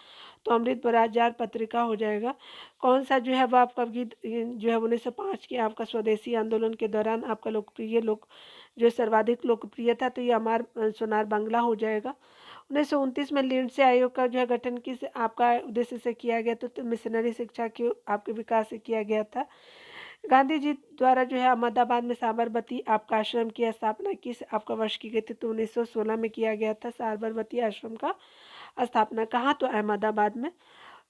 तो अमृत बराजार पत्रिका हो जाएगा। कौन सा जो है वो आपका गीत जो है 1905 के आपका स्वदेशी आंदोलन के दौरान आपका लोकप्रिय जो सर्वाधिक लोकप्रिय था, तो ये अमर सोनार बांग्ला हो जाएगा। 1929 में लिंडसे आयोग का जो है गठन किस आपका उद्देश्य से किया गया था, तो मिशनरी शिक्षा के आपके विकास से किया गया था। गांधी जी द्वारा जो है अहमदाबाद में साबरमती आपका आश्रम की स्थापना किस आपका वर्ष की गई थी, तो 1916 में किया गया था साबरमती आश्रम का स्थापना। कहाँ, तो अहमदाबाद में।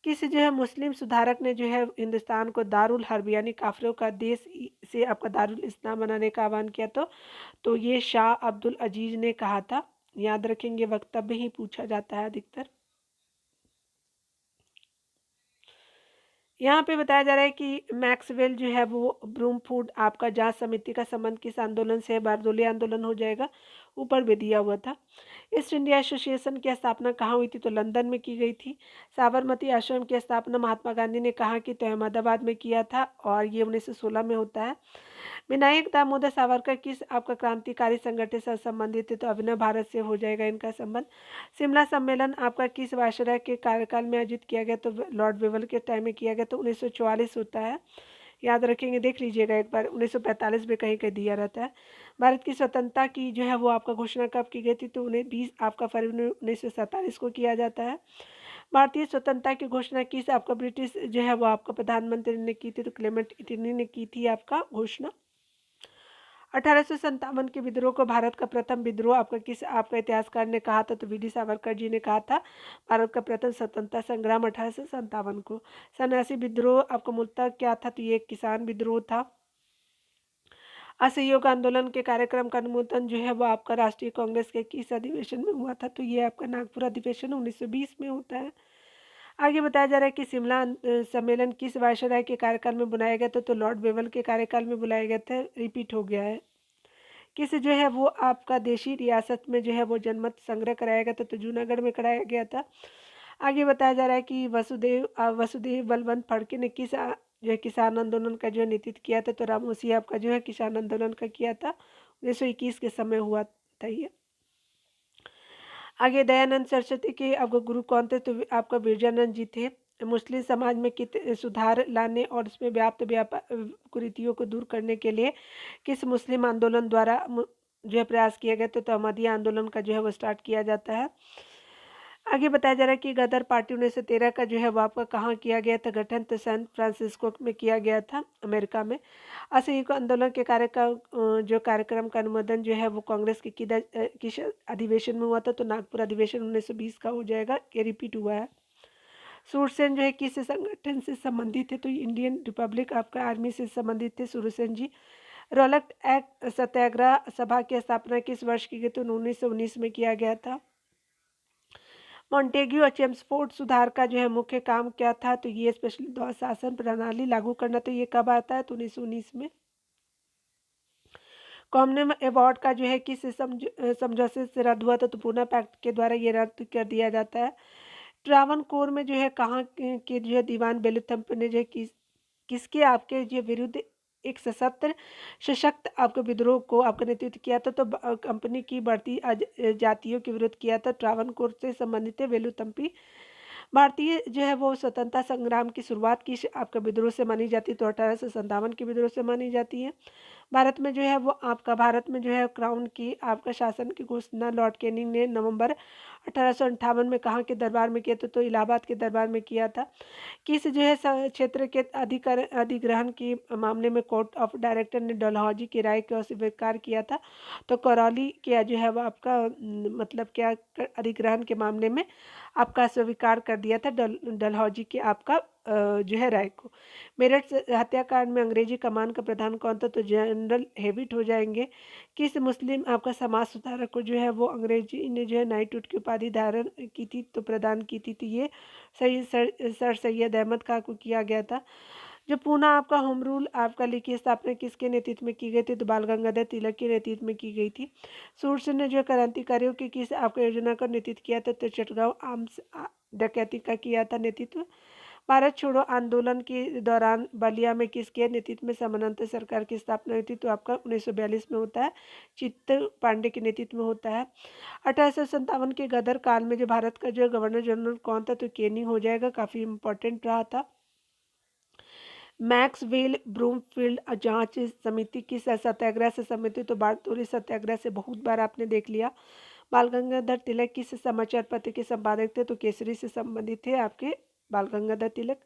किस जो है मुस्लिम सुधारक ने जो है हिंदुस्तान को दारुल हर्ब यानी काफिरों का देश से आपका दारुल इस्लाम बनाने का आह्वान किया, तो ये शाह अब्दुल अजीज ने कहा था। याद रखेंगे, वक्तव्य ही पूछा जाता है अधिकतर। यहाँ पे बताया जा रहा है कि मैक्सवेल जो है वो ब्रूमफूड आपका जांच समिति का संबंध किस आंदोलन से है, बारदोली आंदोलन हो जाएगा। ऊपर भी दिया हुआ था। ईस्ट इंडिया एसोसिएशन की स्थापना कहाँ हुई थी? तो लंदन में की गई थी। साबरमती आश्रम की स्थापना महात्मा गांधी ने कहाँ की? तो अहमदाबाद में किया था और ये 1916 में होता है। विनायक दामोदर सावरकर किस आपका क्रांतिकारी संगठन से संबंधित है? तो अभिनव भारत से हो जाएगा इनका संबंध। शिमला सम्मेलन आपका किस वायसराय के कार्यकाल में आयोजित किया गया? तो लॉर्ड वेवल के टाइम में किया गया, तो 1944 होता है। याद रखेंगे, देख लीजिएगा एक बार, 1945 में कहीं कहीं दिया रहता है। भारत की स्वतंत्रता की जो है वो आपका घोषणा कब की गई थी? तो उन्हें 20 आपका फरवरी 1947 को किया जाता है। भारतीय स्वतंत्रता की घोषणा किस आपका ब्रिटिश जो है वो आपका प्रधानमंत्री ने की थी? तो क्लेमेंट इटली ने की थी आपका घोषणा। 1857 के विद्रोह को भारत का प्रथम विद्रोह आपका किस आपका इतिहासकार ने कहा था? तो वीडी सावरकर जी ने कहा था। भारत का प्रथम स्वतंत्रता संग्राम 1857 को। सन्यासी विद्रोह आपका मूलतः क्या था? तो ये एक किसान विद्रोह था। असहयोग आंदोलन के कार्यक्रम का अनुमोदन जो है वो आपका राष्ट्रीय कांग्रेस के किस अधिवेशन में हुआ था? तो ये आपका नागपुर अधिवेशन 1920 में होता है। आगे बताया जा रहा है कि शिमला सम्मेलन किस वायसराय के कार्यकाल में बुलाया गया था? तो लॉर्ड वेवल के कार्यकाल में बुलाया गया था। रिपीट हो गया है। किस जो है वो आपका देशी रियासत में जो है वो जनमत संग्रह कराया गया था? तो जूनागढ़ में कराया गया था। आगे बताया जा रहा है कि वसुदेव बलवंत फड़के ने किस जो है किसान आंदोलन का जो है नेतृत्व किया था? तो रामोसी आपका जो है किसान आंदोलन का किया था। 1921 के समय हुआ था ये। आगे दयानंद सरस्वती के आपका गुरु कौन थे? तो आपका बिरजानंद जी थे। मुस्लिम समाज में कितने सुधार लाने और उसमें व्याप्त कुरीतियों को दूर करने के लिए किस मुस्लिम आंदोलन द्वारा जो है प्रयास किया गया? तो अहमदिया आंदोलन का जो है वो स्टार्ट किया जाता है। आगे बताया जा रहा है कि गदर पार्टी 1913 का जो है वो आपका कहाँ किया गया था गठन? तो सैन फ्रांसिस्को में किया गया था, अमेरिका में। असहयोग आंदोलन के जो कार्यक्रम का अनुमोदन जो है वो कांग्रेस के किस अधिवेशन में हुआ था? तो नागपुर अधिवेशन 1920 का हो जाएगा। ये रिपीट हुआ है। सूरसेन जो है किस संगठन से संबंधित है? तो इंडियन रिपब्लिक आपका आर्मी से संबंधित थे सूरसेन जी। रॉलेट एक्ट सत्याग्रह सभा की स्थापना किस वर्ष की गई? तो 1919 में किया गया था। मॉन्टेग्यू और चेम्सफोर्ड सुधार का जो है मुख्य काम क्या था? तो ये स्पेशली द्वैध शासन प्रणाली लागू करना। तो ये कब आता है? तो 1919 में। कॉमनवेल्थ अवार्ड का जो है किस समझौते से रद्द हुआ था? तो पूना पैक्ट के द्वारा ये रद्द कर दिया जाता है। ट्रावनकोर में जो है कहाँ के जो है दीवान बेलुथम्प ने जो है किसके आपके जो विरुद्ध एक सशक्त आपके विद्रोह को आपका नेतृत्व किया था? तो कंपनी की बढ़ती जातियों के विरुद्ध किया था। ट्रावनकोर से संबंधित है वेलुतम्पी। भारतीय जो है वो स्वतंत्रता संग्राम की शुरुआत की आपका विद्रोह से मानी जाती है। तो 1857 के विद्रोह से मानी जाती है। भारत में जो है वो आपका भारत में जो है क्राउन की आपका शासन की घोषणा लॉर्ड कैनिंग ने नवंबर 1858 में कहाँ के दरबार में किया था? तो इलाहाबाद के दरबार में किया था। किस जो है क्षेत्र के अधिग्रहण के मामले में कोर्ट ऑफ डायरेक्टर ने डलहौजी की राय को अस्वीकार किया था? तो करौली के जो है वो आपका मतलब क्या अधिग्रहण के मामले में आपका स्वीकार कर दिया था डलहौजी के आपका जो है राय को। मेरठ हत्याकांड में अंग्रेजी कमान का प्रधान कौन था? तो जनरल हेविट हो जाएंगे। किस मुस्लिम आपका समाज सुधारक को जो है वो अंग्रेजी ने जो है नाइटहुड की उपाधि धारण की थी? तो प्रदान की थी। तो ये सर सैयद अहमद खां को किया गया था। जो पूना आपका होम रूल आपका लिखी स्थापना किसके नेतृत्व में की गई थी? तो बाल गंगाधर तिलक के नेतृत्व में की गई थी। सूरसेन ने जो क्रांतिकारियों की किस आपका योजना का नेतृत्व किया था? तो चटगांव आर्म्स डकैती का किया था नेतृत्व। भारत छोड़ो आंदोलन के दौरान बलिया में किसके नेतृत्व में समानांतर सरकार की स्थापना हुई थी? तो आपका 1942 में होता है। चित्त पांडे के नेतृत्व में होता है। 1857 के गदर काल में जो भारत का जो गवर्नर जनरल कौन था? तो केनिंग हो जाएगा। काफ़ी इंपॉर्टेंट रहा था। मैक्सवेल ब्रूमफील्ड जांच समिति किस सत्याग्रह से संबंधित? तो बारदोली सत्याग्रह से बहुत बार आपने देख लिया। बाल गंगाधर तिलक किस समाचार पत्र के संपादक थे? तो केसरी से संबंधित थे आपके बाल गंगाधर तिलक।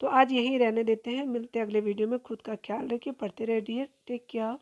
तो आज यहीं रहने देते हैं, मिलते हैं अगले वीडियो में। खुद का ख्याल रखिए, पढ़ते रहिए, टेक केयर।